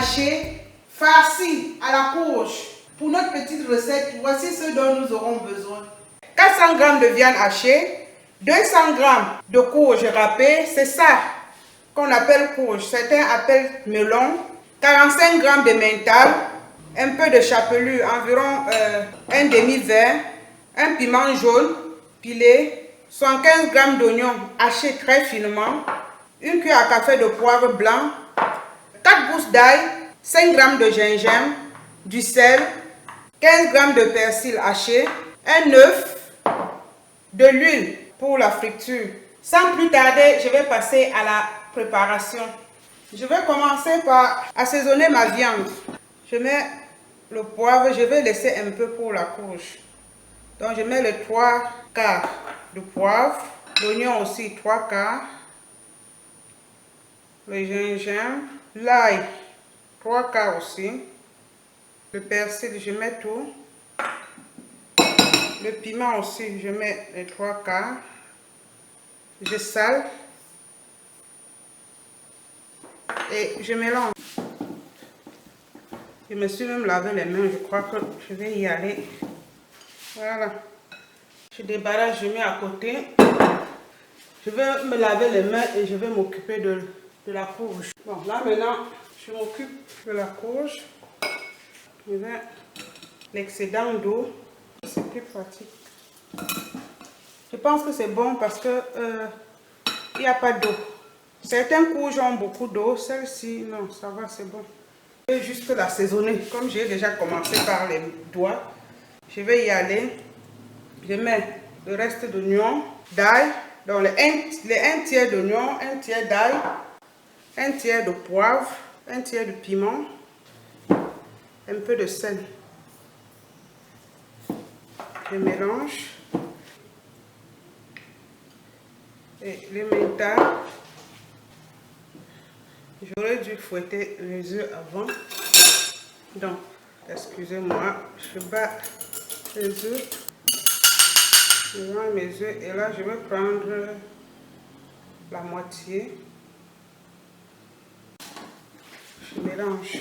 hachée farcie à la courge. Pour notre petite recette, voici ce dont nous aurons besoin. 400 g de viande hachée, 200 g de courge râpée, c'est ça qu'on appelle courge. Certains appellent melon. 45 g de mental, un peu de chapelure, environ un demi-verre, un piment jaune pilé, 115 g d'oignons hachés très finement, une cuillère à café de poivre blanc, 4 gousses d'ail, 5 g de gingembre, du sel, 15 g de persil haché, un œuf, de l'huile pour la friture. Sans plus tarder, je vais passer à la préparation. Je vais commencer par assaisonner ma viande. Je mets le poivre, je vais laisser un peu pour la courge. Donc je mets les 3 quarts de poivre, l'oignon aussi 3 quarts, le gingembre, l'ail 3 quarts aussi, le persil je mets tout, le piment aussi je mets les 3 quarts, je sale et je mélange. Je me suis même lavé les mains, je crois que je vais y aller. Voilà. Je débarrasse, je mets à côté. Je vais me laver les mains et je vais m'occuper de la courge. Bon, là maintenant, je m'occupe de la courge. Je vais l'excédent d'eau. C'est plus pratique. Je pense que c'est bon parce que il n'y a pas d'eau. Certaines courges ont beaucoup d'eau. Celle-ci, non, ça va, c'est bon. Je vais juste l'assaisonner. Comme j'ai déjà commencé par les doigts, je vais y aller. Je mets le reste d'oignon, d'ail, donc les 1 tiers d'oignon, 1 tiers d'ail, 1 tiers de poivre, 1 tiers de piment, un peu de sel. Je mélange. Et le mental, j'aurais dû fouetter les œufs avant. Donc, excusez-moi, je bats les œufs. Je mets mes œufs et là je vais prendre la moitié. Je mélange.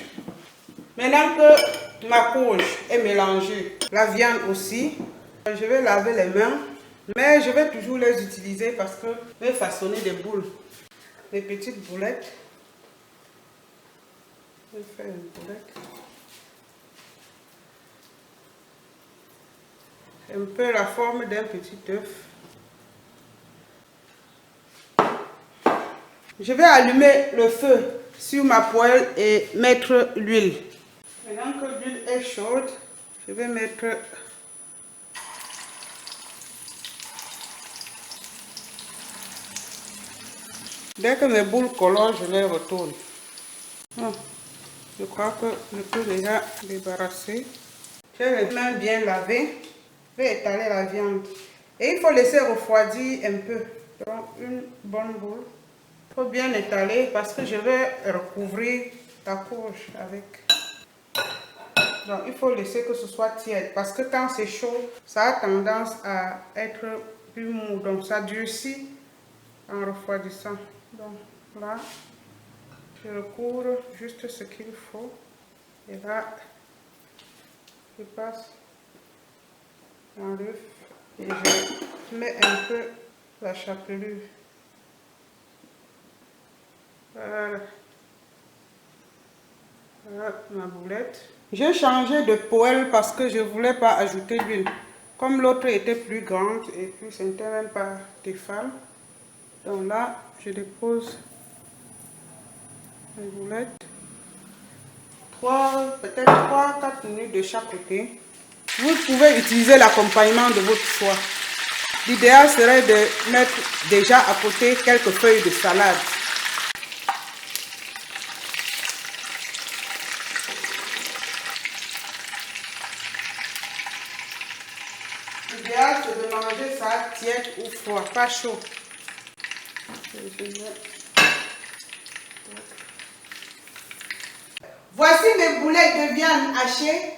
Maintenant que ma courge est mélangée, la viande aussi, je vais laver les mains, mais je vais toujours les utiliser parce que je vais façonner des boules, des petites boulettes. Je vais faire une boulette. Un peu la forme d'un petit œuf. Je vais allumer le feu sur ma poêle et mettre l'huile. Maintenant que l'huile est chaude, je vais mettre dès que mes boules colorent, je les retourne. Je crois que je peux déjà débarrasser. J'ai les mains bien lavées. Je vais étaler la viande. Et il faut laisser refroidir un peu. Donc une bonne boule. Il faut bien étaler parce que je vais recouvrir la courge avec. Donc il faut laisser que ce soit tiède parce que quand c'est chaud, ça a tendance à être plus mou. Donc ça durcit en refroidissant. Donc là, je recouvre juste ce qu'il faut. Et là, je passe dans l'œuf et je mets un peu la chapelure. Voilà. Voilà ma boulette. J'ai changé de poêle parce que je ne voulais pas ajouter l'huile. Comme l'autre était plus grande et puis ce n'était même pas Tefal. Donc là, je dépose les boulettes. Peut-être 3-4 minutes de chaque côté. Vous pouvez utiliser l'accompagnement de votre choix. L'idéal serait de mettre déjà à côté quelques feuilles de salade. L'idéal c'est de manger ça tiède ou froid, pas chaud. Voici mes boulettes de viande hachée,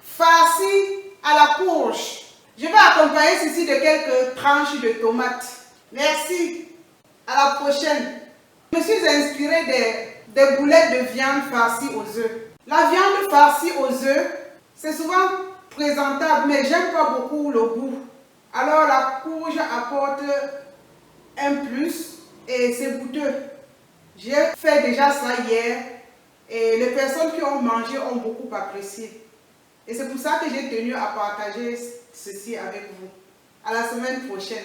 farcies à la courge. Je vais accompagner ceci de quelques tranches de tomates. Merci. À la prochaine. Je me suis inspirée des des boulettes de viande farcie aux œufs. La viande farcie aux œufs, c'est souvent présentable, mais j'aime pas beaucoup le goût. Alors la courge apporte un plus et c'est goûteux. J'ai fait déjà ça hier et les personnes qui ont mangé ont beaucoup apprécié. Et c'est pour ça que j'ai tenu à partager ceci avec vous. À la semaine prochaine.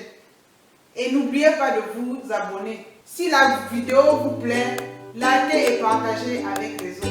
Et n'oubliez pas de vous abonner. Si la vidéo vous plaît, likez et partagez avec les autres.